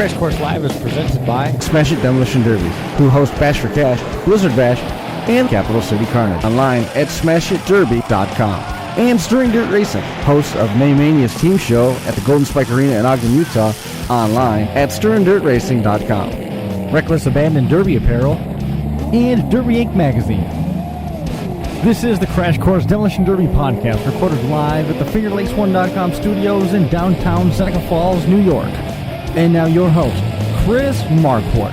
Crash Course Live is presented by Smash It Demolition Derby, who host Bash for Cash, Blizzard Bash, and Capital City Carnage. Online at smashitderby.com. And Stirring Dirt Racing, host of Mania's team show at the Golden Spike Arena in Ogden, Utah. Online at stirringdirtracing.com. Reckless Abandon Derby Apparel and Derby Inc. Magazine. This is the Crash Course Demolition Derby podcast, recorded live at the FingerLakes1.com studios in downtown Seneca Falls, New York. And now your host, Chris Marquardt.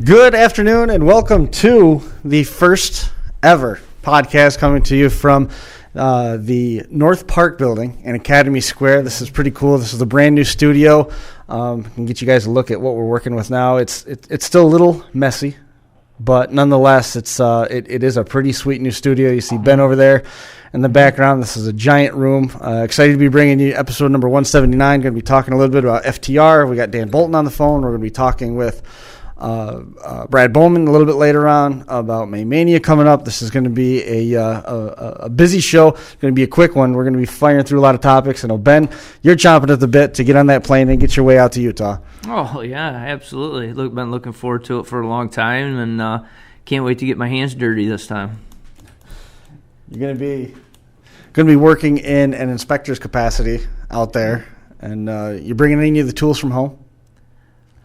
Good afternoon and welcome to the first ever podcast coming to you from the North Park building in Academy Square. This is pretty cool. This is a brand new studio. Can get you guys a look at what we're working with now. It's still a little messy, but nonetheless, it is a pretty sweet new studio. You see Ben over there in the background. This is a giant room. Excited to be bringing you episode number 179. Going to be talking a little bit about FTR. We got Dan Bolton on the phone. We're going to be talking with Brad Bowman a little bit later on about Mania coming up. This is going to be a busy show. It's going to be a quick one. We're going to be firing through a lot of topics. I know, Ben, you're chomping at the bit to get on that plane and get your way out to Utah. Oh, yeah, absolutely. Been looking forward to it for a long time, and can't wait to get my hands dirty this time. You're going to be working in an inspector's capacity out there, and you're bringing any of the tools from home?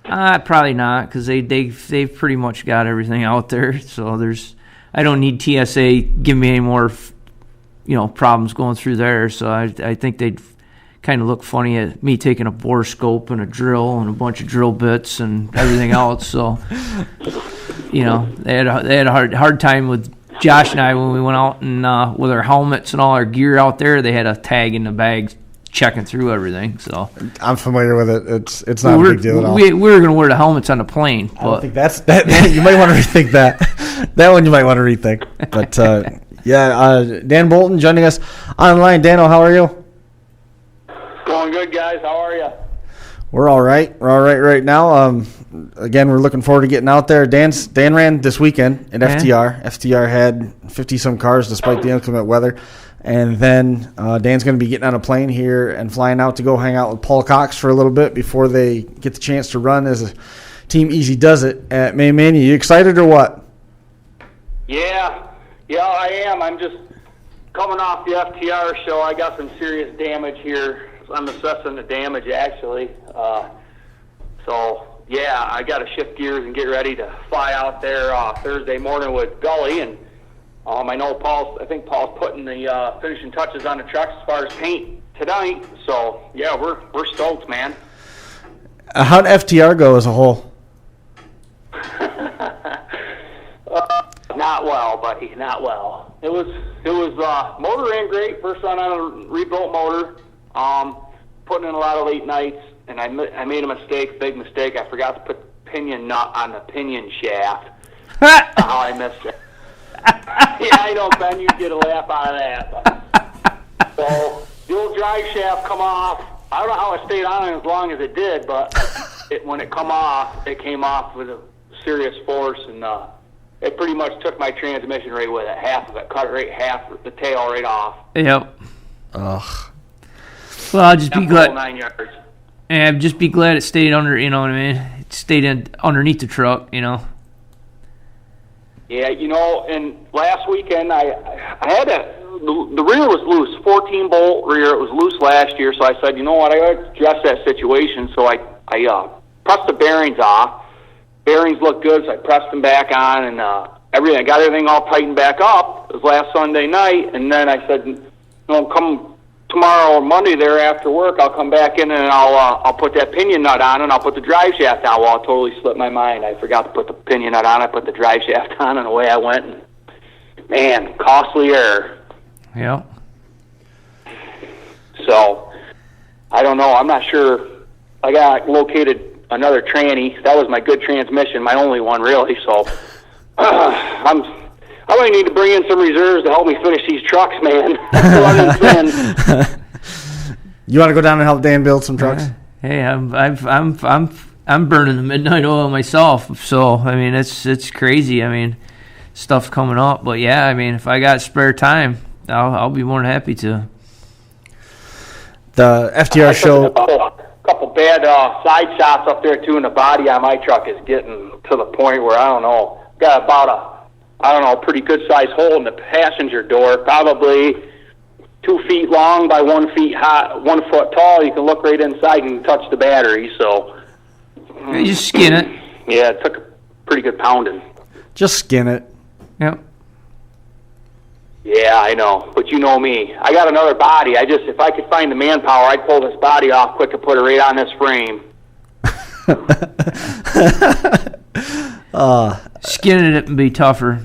Probably not, because they've pretty much got everything out there. So I don't need TSA give me any more, problems going through there. So I think they'd kind of look funny at me taking a bore scope and a drill and a bunch of drill bits and everything else. So they had a hard time with Josh and I when we went out and with our helmets and all our gear out there. They had a tag in the bag checking through everything. So I'm familiar with it. It's not a big deal at all. We were going to wear the helmets on the plane. I don't think that's that. You might want to rethink that. That one you might want to rethink. But Dan Bolton joining us online. Dano, how are you? Going good, guys. How are you? We're all right. We're all right right now. Again, we're looking forward to getting out there. Dan ran this weekend at FTR. FTR had 50-some cars despite the inclement weather. And then Dan's going to be getting on a plane here and flying out to go hang out with Paul Cox for a little bit before they get the chance to run as a Team Easy Does It at Mania. You excited or what? Yeah, I am. I'm just coming off the FTR show. I got some serious damage here. I'm assessing the damage, actually. I got to shift gears and get ready to fly out there Thursday morning with Gully. And I think Paul's putting the finishing touches on the trucks as far as paint tonight. So, yeah, we're stoked, man. How'd FTR go as a whole? Not well, buddy. Not well. It was motor ran great. First run on a rebuilt motor. Putting in a lot of late nights, and I made a mistake, big mistake. I forgot to put the pinion nut on the pinion shaft. How I missed it. Yeah, I know, Ben, you get a laugh out of that. So the old drive shaft come off. I don't know how it stayed on as long as it did, but when it came off with a serious force, and it pretty much took my transmission right with it. Half of it, cut it right half, the tail right off. Yep. Ugh. Well, I'll just be glad. 9 yards. And just be glad it stayed under. You know what I mean? It stayed underneath the truck. Yeah, and last weekend I had the rear was loose, 14-bolt rear. It was loose last year, so I said, you know what, I got to address that situation. So I pressed the bearings off. Bearings looked good, so I pressed them back on, and everything. I got everything all tightened back up. It was last Sunday night, and then I said, come tomorrow or Monday there after work, I'll come back in and I'll put that pinion nut on and I'll put the drive shaft on. Well, it totally slipped my mind. I forgot to put the pinion nut on. I put the drive shaft on, and away I went. And, man, costly error. Yeah. So, I don't know. I'm not sure. I got located another tranny. That was my good transmission, my only one really. So, I might need to bring in some reserves to help me finish these trucks, man. You want to go down and help Dan build some trucks? Hey, I'm burning the midnight oil myself. So I mean, it's crazy. I mean, stuff coming up, but yeah, I mean, if I got spare time, I'll be more than happy to. The FTR show. A bad side shots up there too, and the body on my truck is getting to the point where I don't know. Got about a pretty good sized hole in the passenger door, probably 2 feet long by 1 feet high, 1 foot tall. You can look right inside and touch the battery. So you just skin it. Yeah, it took a pretty good pounding. Just skin it. Yep. Yeah, I know, but you know me. I got another body. If I could find the manpower, I'd pull this body off quick and put it right on this frame. Skinning it and be tougher.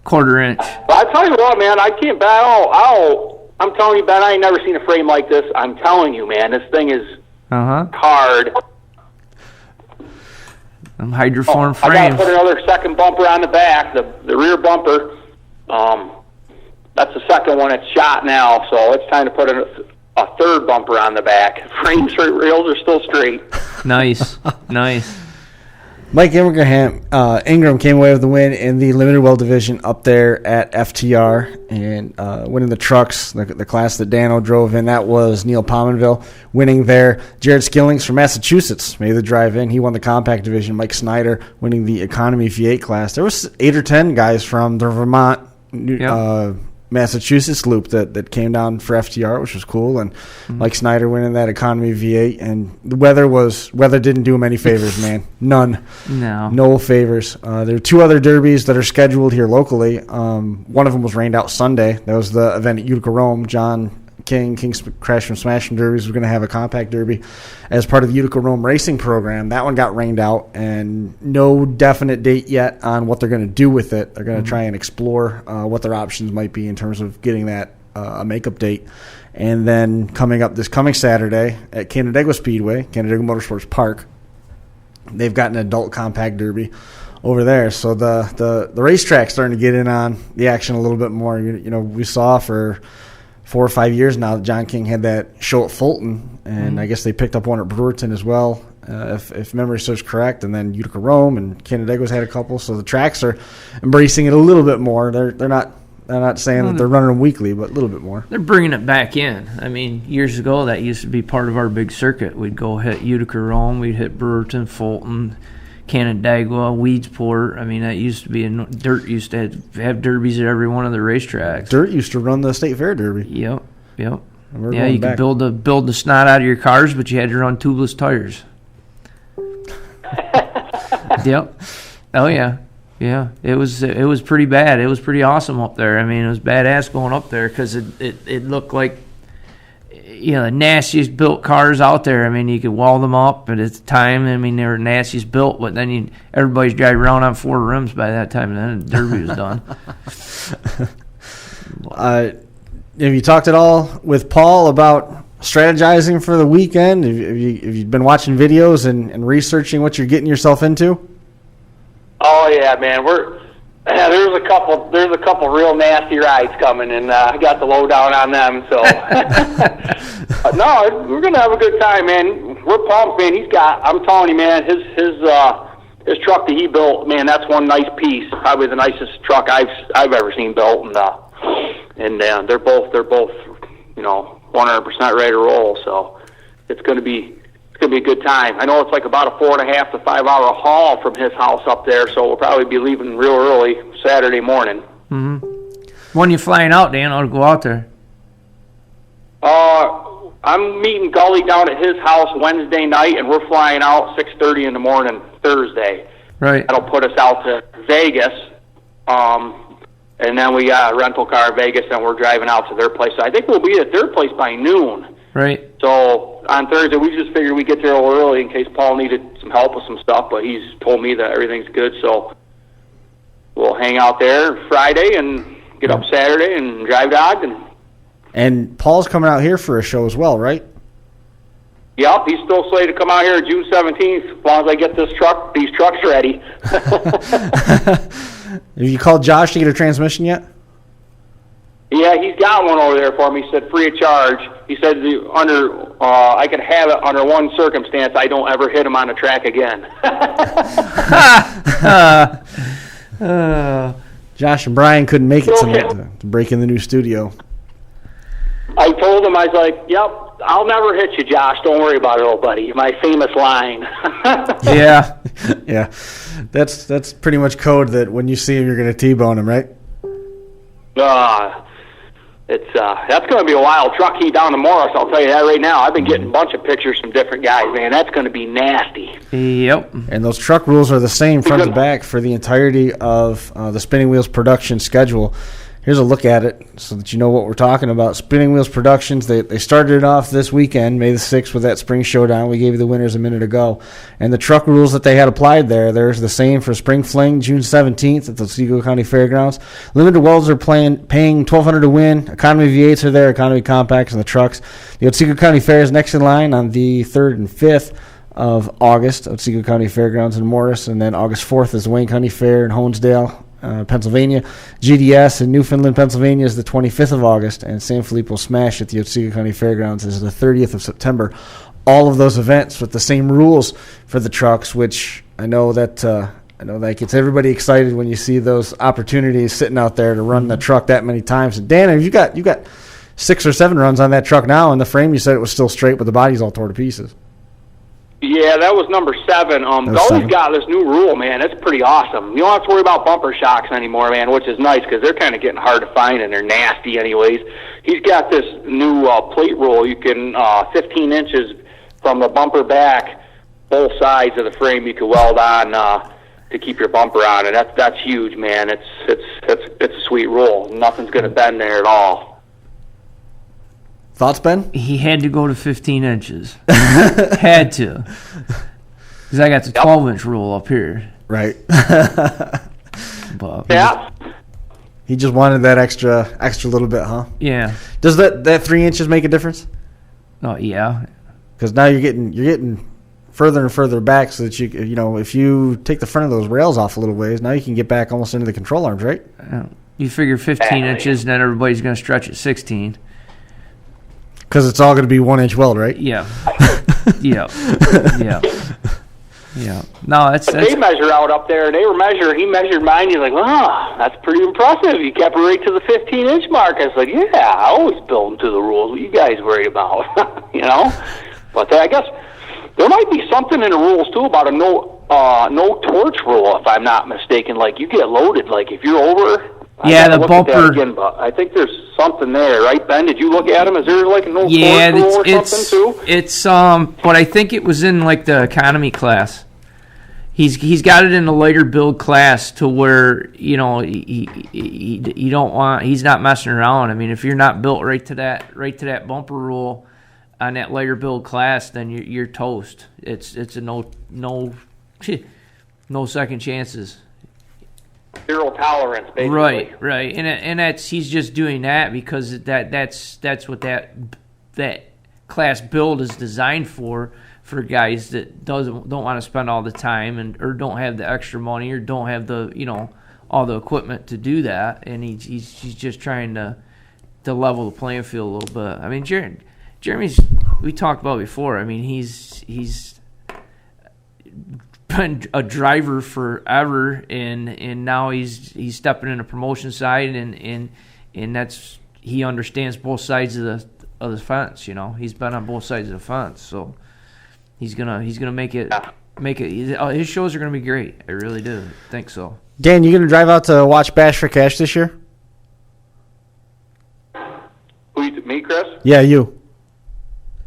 1/4 inch. But I tell you what, man, I can't bet out. I'm telling you, Ben, I ain't never seen a frame like this. I'm telling you, man, this thing is hard. Hydroform I got to frames. put another second bumper on the back, the rear bumper. That's the second one that's shot now, so it's time to put a third bumper on the back. Frames rails are still straight. Nice. Mike Ingram came away with the win in the limited well division up there at FTR, and winning the trucks, the class that Dano drove in. That was Neil Pominville winning there. Jared Skillings from Massachusetts made the drive in. He won the compact division. Mike Snyder winning the economy V8 class. There was 8 or 10 guys from the Vermont, Massachusetts loop that came down for FTR, which was cool. And Mike Snyder winning that economy V8. And the weather didn't do him any favors, man. None. No favors. There are 2 other derbies that are scheduled here locally. One of them was rained out Sunday. That was the event at Utica Rome. John King's Crash from Smashing Derbies was going to have a compact derby as part of the Utica Rome racing program. That one got rained out, and no definite date yet on what they're going to do with it. They're going to try and explore what their options might be in terms of getting that a makeup date. And then coming up this coming Saturday at Canandaigua Speedway, Canandaigua Motorsports Park, they've got an adult compact derby over there. So the racetrack's starting to get in on the action a little bit more. You know, we saw for 4 or 5 years now that John King had that show at Fulton, and I guess they picked up one at Brewerton as well, if memory serves correct, and then Utica Rome and Canandaigua's had a couple. So the tracks are embracing it a little bit more. They're not saying that they're running them weekly, but a little bit more. They're bringing it back in. I mean, years ago that used to be part of our big circuit. We'd go hit Utica Rome, we'd hit Brewerton, Fulton, Canandaigua, Weedsport. I mean, that used to be Dirt used to have derbies at every one of the racetracks. Dirt used to run the State Fair Derby. Yep. Yeah, you back. could build the snot out of your cars, but you had to run tubeless tires. Yep. Oh yeah. It was pretty bad. It was pretty awesome up there. I mean, it was badass going up there because it looked like, you know, the nastiest built cars out there. I mean, you could wall them up, but at the time, I mean, they were nastiest built, but then everybody's driving around on 4 rims by that time, and then the derby was done. Have you talked at all with Paul about strategizing for the weekend? Have you been watching videos and researching what you're getting yourself into? Oh yeah, man. There's a couple real nasty rides coming, and I got the lowdown on them. So no, we're gonna have a good time, man. We're pumped, man. I'm telling you, man, his truck that he built, man, that's one nice piece. Probably the nicest truck I've ever seen built, and they're both 100% ready to roll. So it's gonna be a good time. I know it's like about a 4.5 to 5 hour haul from his house up there, so we'll probably be leaving real early Saturday morning. When you flying out, Dan, I'll go out there. I'm meeting Gully down at his house Wednesday night, and we're flying out 6:30 in the morning Thursday. Right. That'll put us out to Vegas, and then we got a rental car in Vegas, and we're driving out to their place. I think we'll be at their place by noon. Right. So on Thursday, we just figured we'd get there a little early in case Paul needed some help with some stuff, but he's told me that everything's good, so we'll hang out there Friday and get up Saturday and drive to Ogden. And Paul's coming out here for a show as well, right? Yep, he's still slated to come out here June 17th, as long as I get these trucks ready. Have you called Josh to get a transmission yet? Yeah, he's got one over there for me. He said free of charge. He said I could have it under one circumstance: I don't ever hit him on the track again. Josh and Brian couldn't make it tonight to break in the new studio. I told him, I was like, yep, I'll never hit you, Josh. Don't worry about it, old buddy. My famous line. Yeah. Yeah, that's pretty much code that when you see him, you're going to T-bone him, right? That's going to be a wild truck heat down to Morris, I'll tell you that right now. I've been getting a bunch of pictures from different guys, man. That's going to be nasty. Yep. And those truck rules are the same front to back for the entirety of the Spinning Wheels production schedule. Here's a look at it so that you know what we're talking about. Spinning Wheels Productions, they started it off this weekend, May the 6th, with that spring showdown. We gave you the winners a minute ago. And the truck rules that they had applied there, there's the same for Spring Fling, June 17th at the Otsego County Fairgrounds. Limited welds are paying $1,200 to win. Economy V8s are there, Economy Compacts and the trucks. The Otsego County Fair is next in line on the 3rd and 5th of August, Otsego County Fairgrounds in Morris. And then August 4th is the Wayne County Fair in Honesdale, Pennsylvania. GDS in Newfoundland, Pennsylvania is the 25th of August, and San Filippo Smash at the Otsego County Fairgrounds is the 30th of September. All of those events with the same rules for the trucks, which I know that gets everybody excited when you see those opportunities sitting out there to run the truck that many times. And Dan, you got 6 or 7 runs on that truck now, and the frame you said it was still straight, but the body's all tore to pieces. Yeah, that was number 7. Gully's got this new rule, man. It's pretty awesome. You don't have to worry about bumper shocks anymore, man, which is nice because they're kind of getting hard to find and they're nasty anyways. He's got this new plate rule. You can 15 inches from the bumper back, both sides of the frame you can weld on to keep your bumper on, and that's huge, man. It's a sweet rule. Nothing's going to bend there at all. Thoughts, Ben? He had to go to 15 inches. Had to. Because I got the 12-inch rule up here. Right. But Yeah. He just wanted that extra little bit, huh? yeah. Does that 3 inches make a difference? Oh, yeah. Because now you're getting further and further back, so that you know if you take the front of those rails off a little ways, now you can get back almost into the control arms, right? You figure 15 inches, and then everybody's going to stretch at 16. Because it's all going to be 1 inch weld, right? Yeah. Yeah. No, that's They measure out up there. He measured mine. He's like, that's pretty impressive. He kept right to the 15-inch mark. I was like, yeah, I always build them to the rules. What you guys worried about? You know? But I guess there might be something in the rules, too, about a no torch rule, if I'm not mistaken. Like, you get loaded. Like, if you're over... Yeah, the bumper. Again, but I think there's something there, right, Ben? Did you look at him? Is there like a no torch rule or something too? It's but I think it was in like the economy class. He's got it in the lighter build class to where you don't want. He's not messing around. I mean, if you're not built right to that bumper rule on that lighter build class, then you're toast. It's a no second chances. Zero tolerance, basically. Right, and he's just doing that because that's what that class build is designed for guys that don't want to spend all the time or don't have the extra money or don't have the all the equipment to do that, and he's just trying to level the playing field a little bit. I mean, Jeremy's we talked about before. I mean, he's been a driver forever, and now he's stepping in the promotion side, and that's he understands both sides of the fence. He's been on both sides of the fence, so he's gonna make it. His shows are gonna be great. I really do think so. Dan, you gonna drive out to watch Bash for Cash this year? Me, Chris? Yeah, you.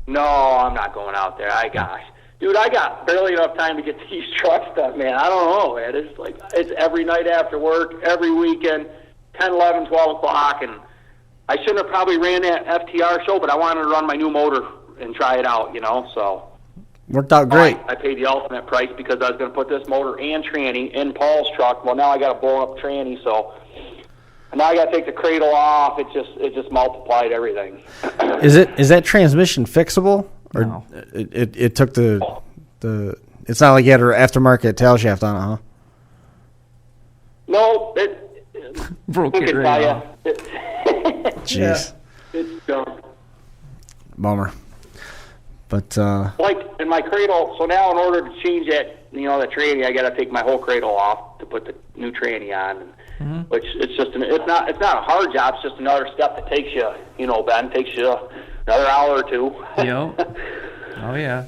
No, I'm not going out there. Dude, I got barely enough time to get these trucks done, man. I don't know, man. It's every night after work, every weekend, 10, 11, 12 o'clock, and I shouldn't have probably ran that FTR show, but I wanted to run my new motor and try it out, so. Worked out great. I paid the ultimate price because I was going to put this motor and tranny in Paul's truck. Well, now I got a blown-up tranny, so now I got to take the cradle off. It just multiplied everything. Is that transmission fixable? Or no. It took the it's not like you had an aftermarket tail shaft on it, huh? No, it broke it right off. Jeez. It's dumb. Bummer. But like in my cradle, so now in order to change that, the tranny, I got to take my whole cradle off to put the new tranny on. And which it's not a hard job. It's just another step that takes you, Ben, takes you another hour or two. Yep. Oh yeah.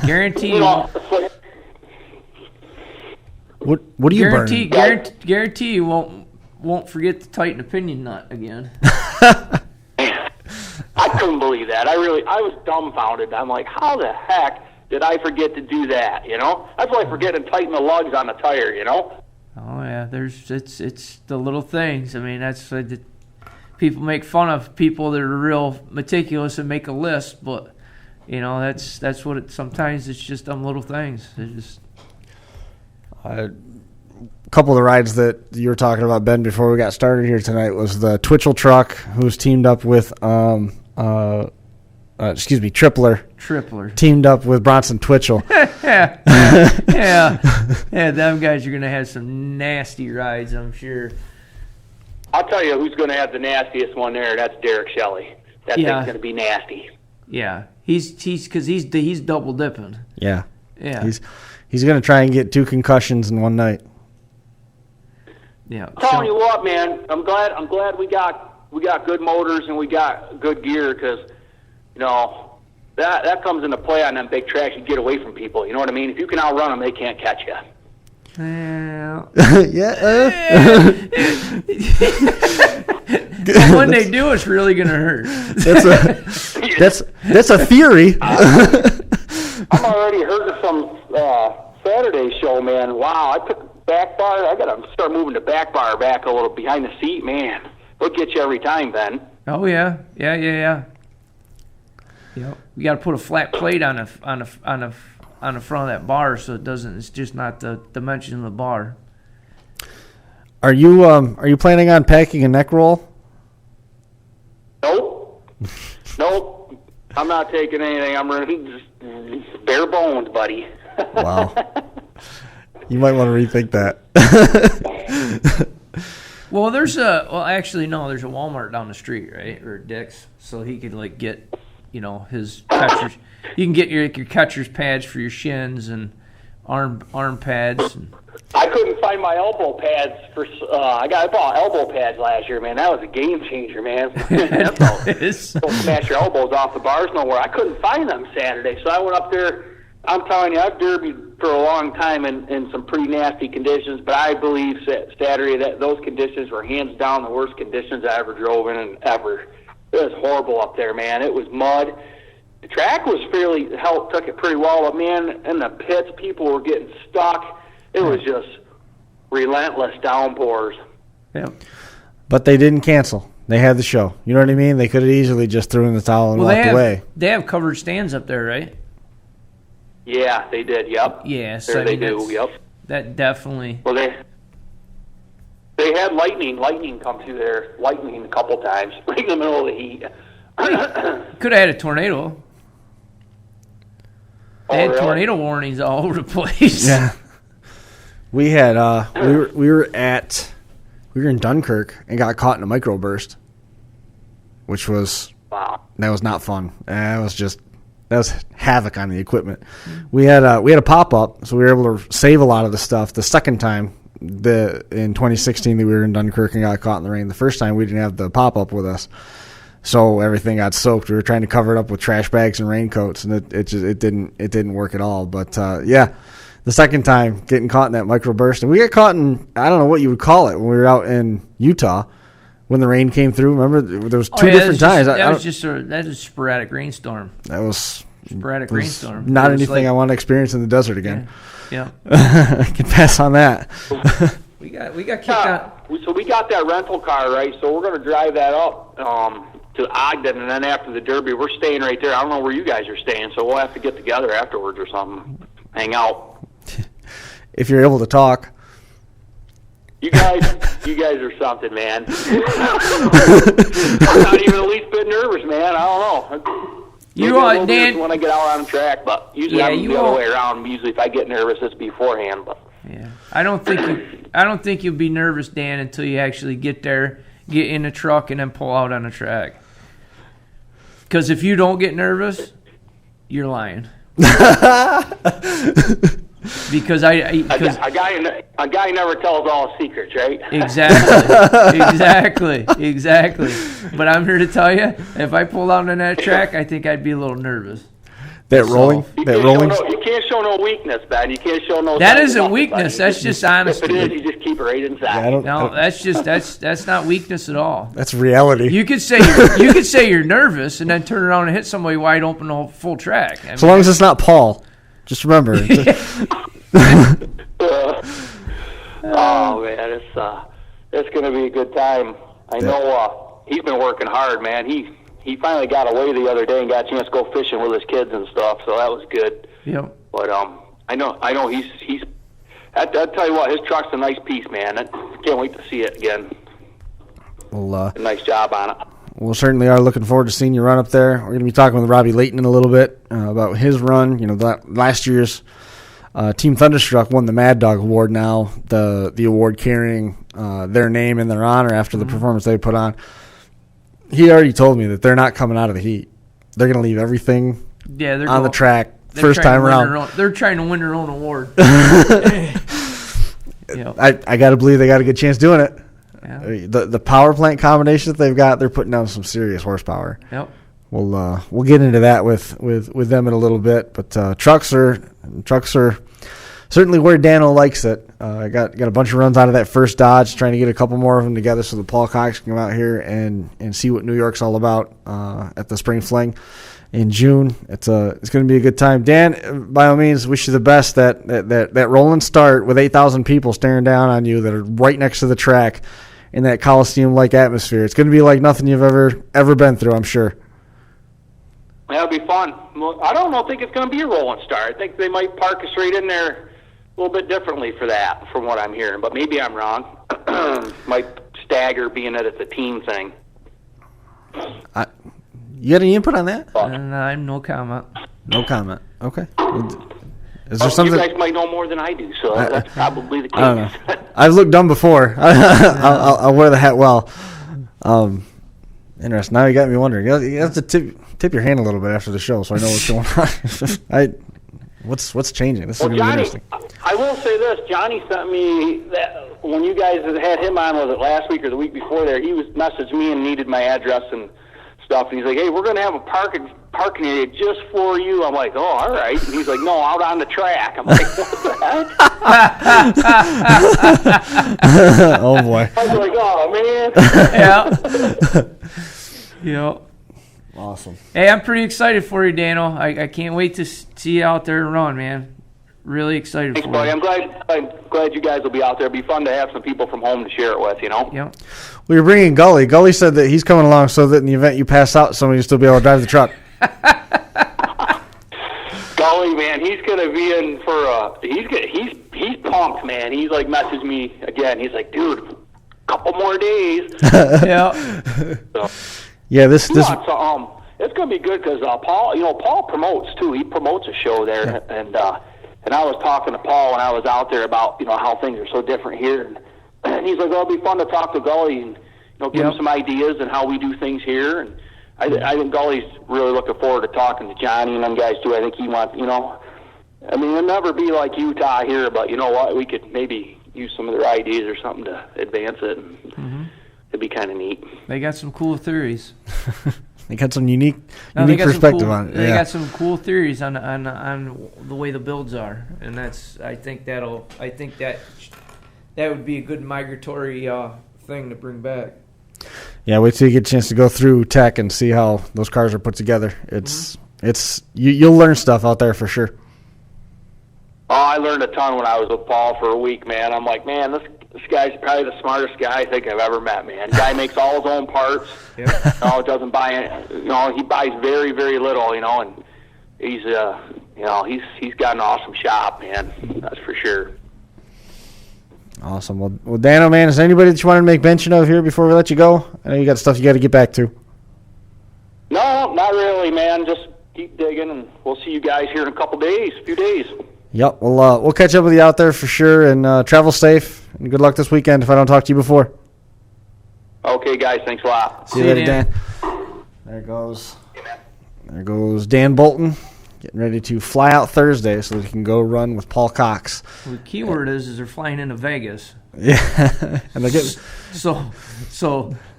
Guarantee What do you burn? Guarantee you won't forget to tighten the pinion nut again. I couldn't believe that. I was dumbfounded. I'm like, how the heck did I forget to do that? That's why I forget to tighten the lugs on the tire. Oh yeah, it's the little things. I mean, that's people make fun of people that are real meticulous and make a list, but that's what it. Sometimes it's just them little things. It's just. A couple of the rides that you were talking about, Ben, before we got started here tonight was the Twitchell truck, who's teamed up with Tripler teamed up with Bronson Twitchell. yeah, them guys are gonna have some nasty rides, I'm sure. I'll tell you who's gonna have the nastiest one there. That's Derek Shelley. That thing's gonna be nasty. Yeah, he's double dipping. Yeah. He's gonna try and get 2 concussions in one night. Yeah. I'm telling you what, man. I'm glad we got good motors and we got good gear because, that comes into play on them big tracks. You get away from people. You know what I mean? If you can outrun them, they can't catch you. Well, when they do, it's really gonna hurt. That's a theory. I'm already hurting some Saturday show, man. Wow, I took back bar. I got to start moving the back bar back a little behind the seat, man. They'll get you every time, Ben. Oh yeah. Yep. We got to put a flat plate on the front of that bar so it doesn't. It's just not the dimension of the bar. Are you planning on packing a neck roll? Nope. I'm not taking anything. I'm running just bare bones, buddy. Wow. You might want to rethink that. Well, there's a Walmart down the street, right? Or Dick's. So he could get, his catchers. You can get your catcher's pads for your shins and arm pads. I couldn't find my elbow pads I bought elbow pads last year, man. That was a game changer, man. That's all. Don't smash your elbows off the bars nowhere. I couldn't find them Saturday, so I went up there. I'm telling you, I've derbied for a long time in some pretty nasty conditions, but I believe Saturday that those conditions were hands down the worst conditions I ever drove in ever. It was horrible up there, man. It was mud. The track was took it pretty well, but man, in the pits, people were getting stuck. It was just relentless downpours. Yeah. But they didn't cancel. They had the show. You know what I mean? They could have easily just threw in the towel and walked away. They have covered stands up there, right? Yeah, they did. Yep. Yeah, so they do. Yep. That definitely. Well, they had lightning come through there. Lightning a couple times, right in the middle of the heat. Could have had a tornado. They had tornado warnings all over the place. Yeah. We had we were in Dunkirk and got caught in a microburst, which was that was not fun. That was havoc on the equipment. We had a pop up, so we were able to save a lot of the stuff. The second time, in 2016, that we were in Dunkirk and got caught in the rain. The first time we didn't have the pop up with us, so everything got soaked. We were trying to cover it up with trash bags and raincoats, and it didn't work at all. But the second time getting caught in that microburst, and we got caught in, I don't know what you would call it, when we were out in Utah. When the rain came through, remember there was two different times. That was a sporadic rainstorm. That was sporadic rainstorm. Not anything I want to experience in the desert again. Yeah. I can pass on that. we got kicked out. So we got that rental car, right? So we're going to drive that up to Ogden, and then after the Derby, we're staying right there. I don't know where you guys are staying, so we'll have to get together afterwards or something, hang out. If you're able to talk. You guys are something, man. I'm not even the least bit nervous, man. I don't know. You are, Dan. When I get out on the track, but usually I'm the other way around. Usually, if I get nervous, it's beforehand. But yeah, I don't think you'll be nervous, Dan, until you actually get there, get in the truck, and then pull out on the track. Because if you don't get nervous, you're lying. because a guy never tells all his secrets, right? Exactly. But I'm here to tell you, if I pulled out on that track, I think I'd be a little nervous. That rolling. You can't show no weakness, man. You can't show no. That isn't weakness. That's just honesty. If it is, you just keep it right inside. That's not weakness at all. That's reality. You could say you're nervous and then turn around and hit somebody wide open the whole full track. I mean, so long as it's not Paul, just remember. Oh man, it's going to be a good time. I know he's been working hard, man. He finally got away the other day and got a chance to go fishing with his kids and stuff, so that was good. Yep. But I know he's. I'll tell you what, his truck's a nice piece, man. I can't wait to see it again. Well, a nice job on it. We certainly are looking forward to seeing you run up there. We're going to be talking with Robbie Layton in a little bit about his run. You know, last year's Team Thunderstruck won the Mad Dog Award. Now the award carrying their name in their honor after the performance they put on. He already told me that they're not coming out of the heat. They're going to leave everything on the track first time around. They're trying to win their own award. I got to believe they got a good chance doing it. Yeah. The power plant combination that they've got, they're putting down some serious horsepower. Yep. We'll get into that with them in a little bit, but trucks are certainly where Dano likes it. I got a bunch of runs out of that first Dodge, trying to get a couple more of them together so the Paul Cox can come out here and see what New York's all about at the Spring Fling in June. It's going to be a good time. Dan, by all means, wish you the best. That rolling start with 8,000 people staring down on you that are right next to the track in that Coliseum-like atmosphere. It's going to be like nothing you've ever been through, I'm sure. That'll be fun. I don't think it's going to be a rolling start. I think they might park us right in there a little bit differently for that, from what I'm hearing. But maybe I'm wrong. Might stagger being that it's a team thing. You got any input on that? No comment. No comment. Okay. Is there something? You guys might know more than I do, so that's probably the case. I don't know. I've looked dumb before. I'll wear the hat well. Interesting. Now you got me wondering. You have to tip your hand a little bit after the show, so I know what's going on. What's changing? This is going to be interesting. I will say this. Johnny sent me that when you guys had him on, was it last week or the week before there, he was messaged me and needed my address and stuff. And he's like, hey, we're going to have a parking area just for you. I'm like, oh, all right. And he's like, no, out on the track. I'm like, what the heck? Oh, boy. I was like, oh, man. Yeah. Awesome. Hey, I'm pretty excited for you, Dano. I can't wait to see you out there and run, man. Really excited Thanks, for buddy. you. I'm glad you guys will be out there. It'll be fun to have some people from home to share it with, you know? Yep. Well, you're bringing Gully. Gully said that he's coming along so that in the event you pass out, somebody will still be able to drive the truck. Gully, man, he's going to be in for he's pumped, man. He's like messaged me again. He's like, dude, a couple more days. Yeah. So, yeah, this it's going to be good because Paul promotes too. He promotes a show there, and I was talking to Paul when I was out there about how things are so different here, and he's like, "Oh, it'll be fun to talk to Gully and give him some ideas and how we do things here." And I think Gully's really looking forward to talking to Johnny and them guys too. I think he wants, I mean, it'll never be like Utah here, but you know what? We could maybe use some of their ideas or something to advance it. And it'd be kind of neat. They got some cool theories. They got some unique perspective on it. They got some cool theories on the way the builds are, and I think that would be a good migratory thing to bring back. Yeah, wait till you get a chance to go through tech and see how those cars are put together. You'll learn stuff out there for sure. Oh, I learned a ton when I was with Paul for a week, man. I'm like, man, this guy's probably the smartest guy I think I've ever met, man. The guy makes all his own parts. Yep. Doesn't buy any. He buys very, very little. And he's he's got an awesome shop, man. That's for sure. Awesome. Well, Dano, man, is there anybody that you wanted to make mention of here before we let you go? I know you got stuff you got to get back to. No, not really, man. Just keep digging, and we'll see you guys here in a few days. Yep, we'll catch up with you out there for sure, and travel safe, and good luck this weekend if I don't talk to you before. Okay, guys, thanks a lot. See you later, Dan. There goes Dan Bolton, getting ready to fly out Thursday so they can go run with Paul Cox. Well, the key word is they're flying into Vegas. Yeah, and they get so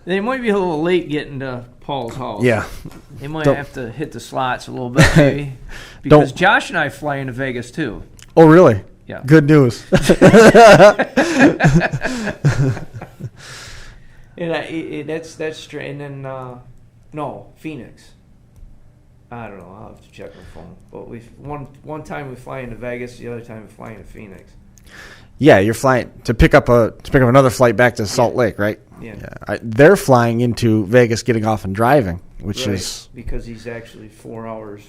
they might be a little late getting to Paul's house. Yeah, they might have to hit the slots a little bit, maybe, because Josh and I fly into Vegas too. Oh, really? Yeah. Good news. And that's straight. And then no, Phoenix. I don't know. I'll have to check my phone. But one time we fly into Vegas, the other time we fly into Phoenix. Yeah, you're flying to pick up another flight back to Salt Lake, right? Yeah. They're flying into Vegas, getting off and driving, which is because he's actually 4 hours.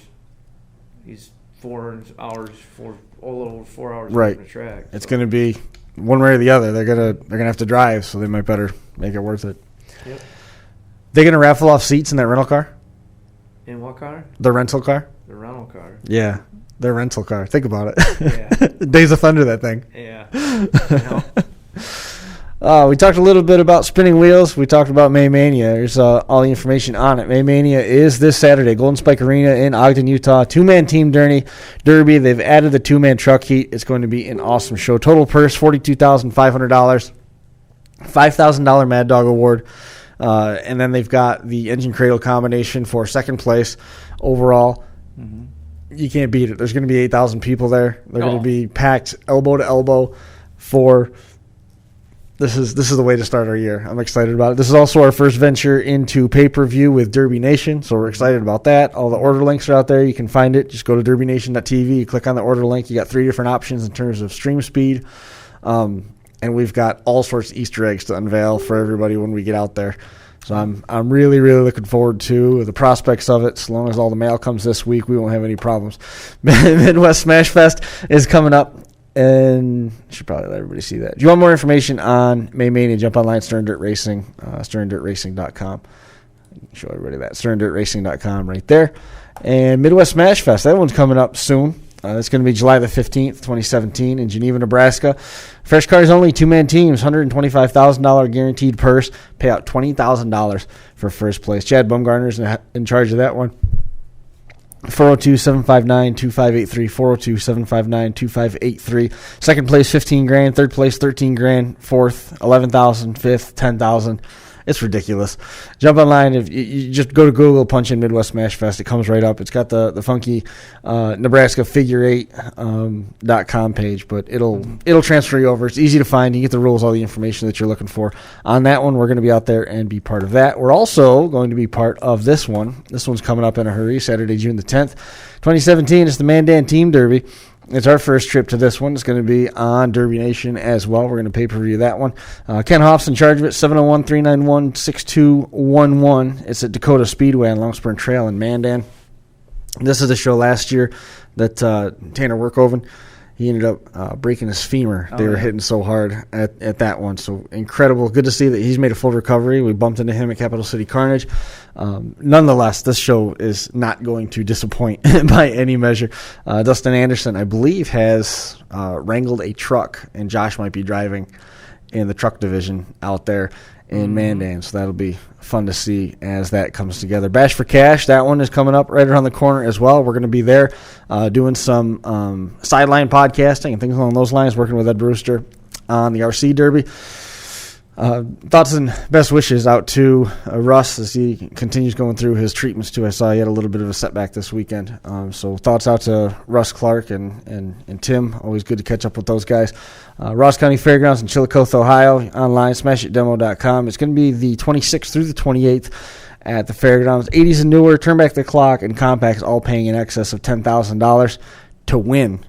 He's 4 hours, a little over 4 hours right. on the track. It's going to be one way or the other. They're gonna have to drive, so they might better make it worth it. Yep. They're gonna raffle off seats in that rental car. In what car? The rental car. The rental car. Yeah, their rental car. Think about it. Yeah. Days of Thunder, that thing. Yeah. We talked a little bit about spinning wheels. We talked about Mania. There's all the information on it. Mania is this Saturday, Golden Spike Arena in Ogden, Utah. 2-man team derby. They've added the 2-man truck heat. It's going to be an awesome show. Total purse, $42,500. $5,000 Mad Dog Award. And then they've got the engine cradle combination for second place overall. Mm-hmm. You can't beat it. There's going to be 8,000 people there. They're going to be packed elbow to elbow for... This is the way to start our year. I'm excited about it. This is also our first venture into pay-per-view with Derby Nation, so we're excited about that. All the order links are out there. You can find it. Just go to derbynation.tv. You click on the order link. You got 3 different options in terms of stream speed. And we've got all sorts of Easter eggs to unveil for everybody when we get out there. So I'm really, really looking forward to the prospects of it. As long as all the mail comes this week, we won't have any problems. Midwest Smash Fest is coming up. And I should probably let everybody see that. If you want more information on Mania, jump online, Stern Dirt Racing, sterndirtracing.com. Show everybody that, sterndirtracing.com right there. And Midwest Smash Fest, that one's coming up soon. It's going to be July the 15th, 2017 in Geneva, Nebraska. Fresh cars only, 2-man teams, $125,000 guaranteed purse. Pay out $20,000 for first place. Chad Bumgarner's in charge of that one. 402-759-2583, 402-759-2583. Second place, $15,000. Third place, $13,000. Fourth, $11,000. Fifth, $10,000. It's ridiculous. Jump online. If you just go to Google, punch in Midwest Smash Fest, it comes right up. It's got the funky Nebraska figure8.com page, but it'll transfer you over. It's easy to find. You get the rules, all the information that you're looking for. On that one, we're going to be out there and be part of that. We're also going to be part of this one. This one's coming up in a hurry, Saturday, June the 10th, 2017. It's the Mandan Team Derby. It's our first trip to this one. It's going to be on Derby Nation as well. We're going to pay-per-view that one. Ken Hoff's in charge of it, 701-391-6211. It's at Dakota Speedway on Longspur Trail in Mandan. This is the show last year that Tanner Workoven, he ended up breaking his femur. They were hitting so hard at that one. So incredible. Good to see that he's made a full recovery. We bumped into him at Capital City Carnage. Nonetheless, this show is not going to disappoint by any measure. Dustin Anderson, I believe, has wrangled a truck, and Josh might be driving in the truck division out there in Mandan. So that'll be fun to see as that comes together. Bash for Cash, that one is coming up right around the corner as well. We're going to be there doing some sideline podcasting and things along those lines, working with Ed Brewster on the RC Derby. Thoughts and best wishes out to Russ as he continues going through his treatments too. I saw he had a little bit of a setback this weekend. So thoughts out to Russ Clark and Tim. Always good to catch up with those guys. Ross County Fairgrounds in Chillicothe, Ohio. Online, smashitdemo.com. It's going to be the 26th through the 28th at the fairgrounds. 80s and newer, turn back the clock, and compacts all paying in excess of $10,000 to win.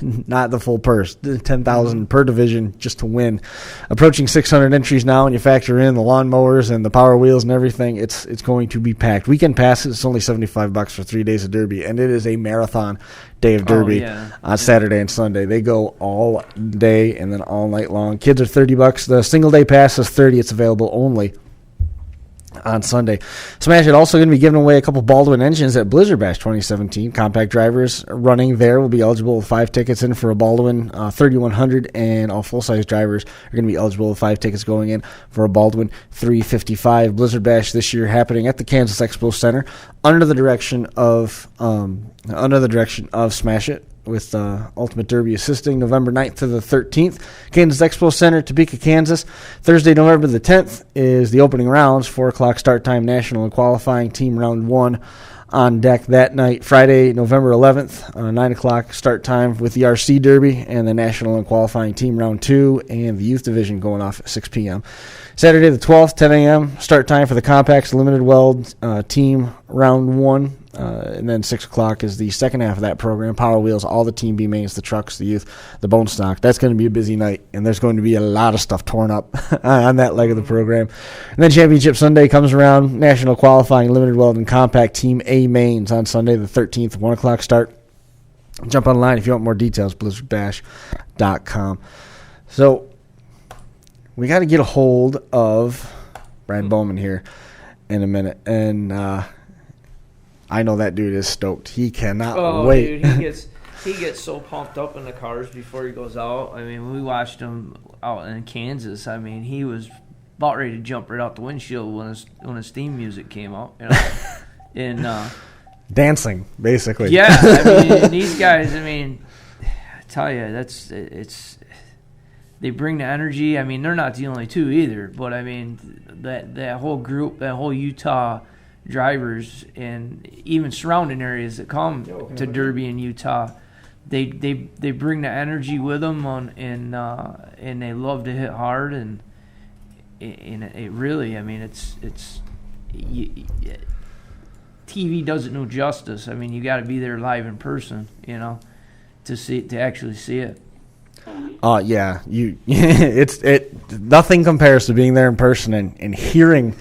Not the full purse, $10,000 per division just to win. Approaching 600 entries now, and you factor in the lawnmowers and the power wheels and everything. It's going to be packed. Weekend passes, it's only $75 for 3 days of Derby, and it is a marathon day of Derby on Saturday and Sunday. They go all day and then all night long. Kids are $30. The single day pass is $30. It's available only on Sunday. Smash It also going to be giving away a couple Baldwin engines at Blizzard Bash 2017. Compact drivers running there will be eligible with 5 tickets in for a Baldwin 3100, and all full-size drivers are going to be eligible with 5 tickets going in for a Baldwin 355. Blizzard Bash this year happening at the Kansas Expo Center under the direction of Smash It, with Ultimate Derby assisting November 9th to the 13th. Kansas Expo Center, Topeka, Kansas. Thursday, November the 10th is the opening rounds, 4 o'clock start time, national and qualifying team round 1 on deck that night. Friday, November 11th, 9 o'clock start time with the RC Derby and the national and qualifying team round 2 and the youth division going off at 6 p.m. Saturday the 12th, 10 a.m. start time for the Compacts Limited Weld team round 1. And then 6 o'clock is the second half of that program. Power Wheels, all the Team B mains, the trucks, the youth, the bone stock. That's going to be a busy night, and there's going to be a lot of stuff torn up on that leg of the program. And then Championship Sunday comes around. National qualifying, limited weld, and compact Team A mains on Sunday the 13th, 1 o'clock start. Jump online if you want more details, blizzardbash.com. So we got to get a hold of Brad Bowman here in a minute, and I know that dude is stoked. He cannot wait. Dude, he gets so pumped up in the cars before he goes out. I mean, we watched him out in Kansas. I mean, he was about ready to jump right out the windshield when his theme music came out. You know? And dancing, basically. Yeah, I mean, these guys. I mean, I tell you, they bring the energy. I mean, they're not the only two either. But I mean, that whole group, that whole Utah drivers and even surrounding areas that come to Derby in Utah, they bring the energy with them and they love to hit hard, and it really, I mean, TV doesn't do justice. I mean, you got to be there live in person, you know, to actually see it. Yeah, nothing compares to being there in person and hearing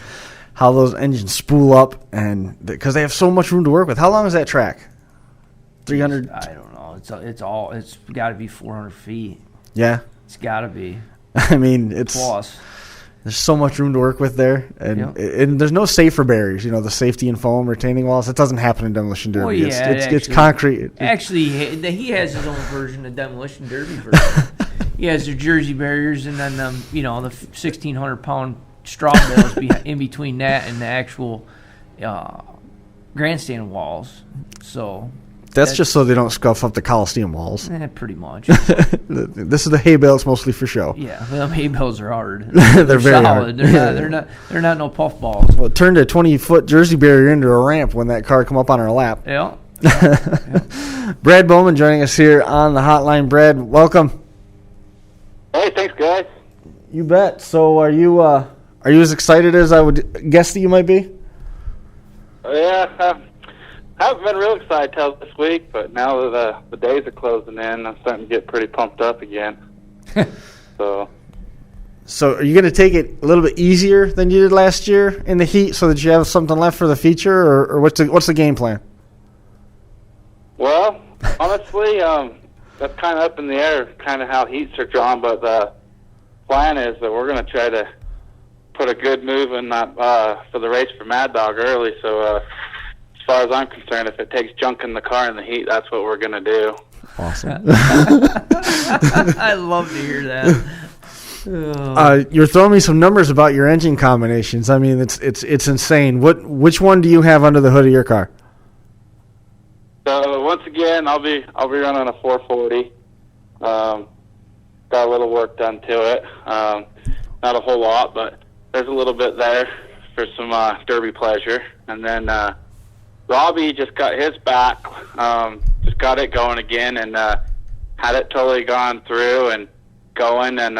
how those engines spool up, and because they have so much room to work with. How long is that track? 300? I don't know. It's got to be 400 feet. Yeah, it's got to be. I mean, it's plus. There's so much room to work with there, and there's no safer barriers. You know, the safety and foam retaining walls. That doesn't happen in Demolition Derby. Well, yeah, it's concrete. Actually, he has his own version of Demolition Derby version. He has the Jersey barriers, and then the 1,600-pound straw bales in between that and the actual grandstand walls. So that's just so they don't scuff up the Coliseum walls. Pretty much. This is the hay bale. It's mostly for show. Yeah, well, hay bales are hard. They're very solid. Hard. They're not no puff balls. Well, it turned a 20-foot Jersey barrier into a ramp when that car come up on our lap. Yeah. Brad Bowman joining us here on the hotline. Brad, welcome. Hey, thanks, guys. You bet. So are you as excited as I would guess that you might be? Yeah, I haven't been real excited till this week, but now that the days are closing in, I'm starting to get pretty pumped up again. So are you going to take it a little bit easier than you did last year in the heat, so that you have something left for the feature, or what's the game plan? Well, honestly, that's kind of up in the air, kind of how heats are drawn, but the plan is that we're going to try to put a good move in that for the race for Mad Dog early. So as far as I'm concerned, if it takes junk in the car in the heat, that's what we're going to do. Awesome. I love to hear that. You're throwing me some numbers about your engine combinations. I mean, it's insane. Which one do you have under the hood of your car? So once again, I'll be running a 440. Got a little work done to it. Not a whole lot, but there's a little bit there for some derby pleasure. And then Robbie just got his back, just got it going again, and had it totally gone through and going. And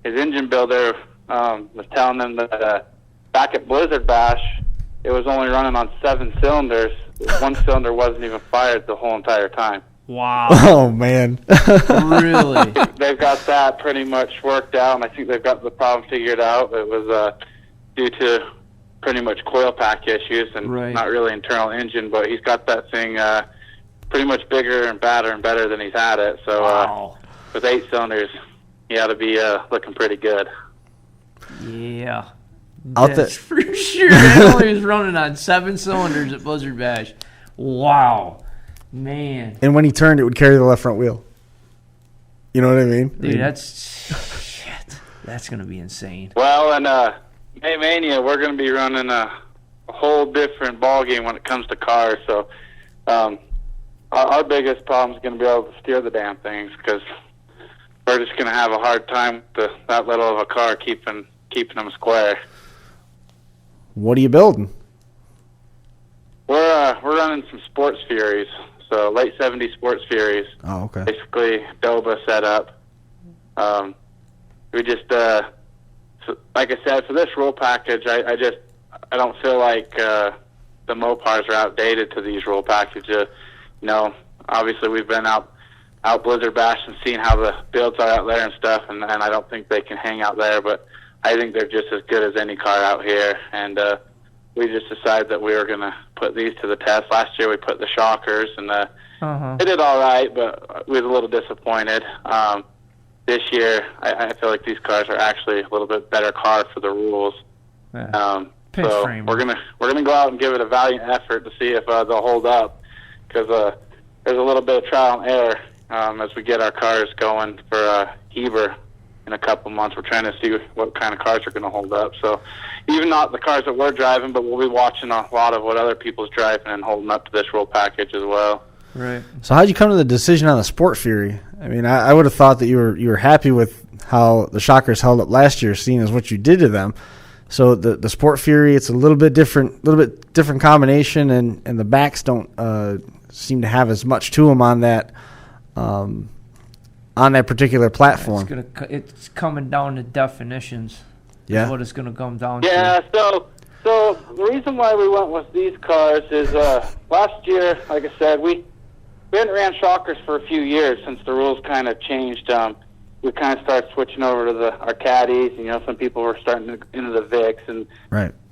his engine builder was telling him that back at Blizzard Bash, it was only running on 7 cylinders. One cylinder wasn't even fired the whole entire time. Wow. Oh, man. Really? They've got that pretty much worked out, and I think they've got the problem figured out. It was due to pretty much coil pack issues and not really internal engine, but he's got that thing pretty much bigger and better than he's had it. So with 8 cylinders, he ought to be looking pretty good. Yeah. out That's for sure. That only was running on 7 cylinders at Blizzard Bash. Wow. Man. And when he turned, it would carry the left front wheel. You know what I mean? Dude, that's shit. That's going to be insane. Well, and Mania, we're going to be running a whole different ball game when it comes to cars. So our biggest problem is going to be able to steer the damn things, because we're just going to have a hard time with that little of a car keeping them square. What are you building? We're running some Sports Furies, so late '70s Sports Furies. Oh, okay. Basically, Doba setup. We just, like I said, for this rule package, I don't feel like the Mopars are outdated to these rule packages. Obviously we've been out Blizzard Bash and seen how the builds are out there and stuff, and I don't think they can hang out there, but I think they're just as good as any car out here, and we just decided that we were going to put these to the test. Last year we put the Shockers, and they did all right, but we was a little disappointed. This year, I feel like these cars are actually a little bit better car for the rules. Yeah. So we're gonna go out and give it a valiant effort to see if they'll hold up, because there's a little bit of trial and error as we get our cars going for Heber in a couple months. We're trying to see what kind of cars are going to hold up. So even not the cars that we're driving, but we'll be watching a lot of what other people's driving and holding up to this rule package as well. Right. So how'd you come to the decision on the Sport Fury? I mean, I would have thought that you were happy with how the Shockers held up last year, seeing as what you did to them. So the Sport Fury, it's a little bit different combination, and the backs don't seem to have as much to them on that particular platform. It's coming down to definitions. Yeah. Is what it's going to come down Yeah, to. so the reason why we went with these cars is last year, like I said, we hadn't ran Shockers for a few years since the rules kind of changed. We kind of started switching over to our caddies. Some people were starting into the Vics and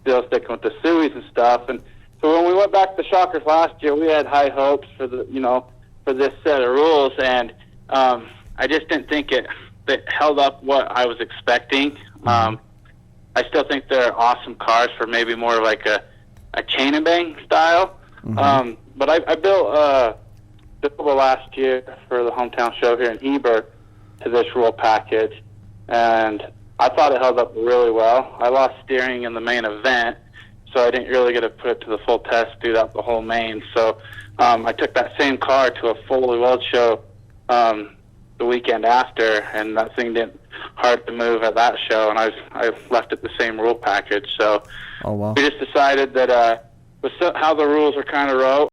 still sticking with the Suis and stuff. And so when we went back to the Shockers last year, we had high hopes for for this set of rules, and I just didn't think it held up what I was expecting. I still think they're awesome cars for maybe more like a chain and bang style. But I built Silva last year for the hometown show here in Heber to this rule package, and I thought it held up really well. I lost steering in the main event, so I didn't really get to put it to the full test throughout the whole main. So I took that same car to a fully weld show the weekend after, and that thing didn't hard to move at that show, and I left it the same rule package. So we just decided that with how the rules are kind of wrote,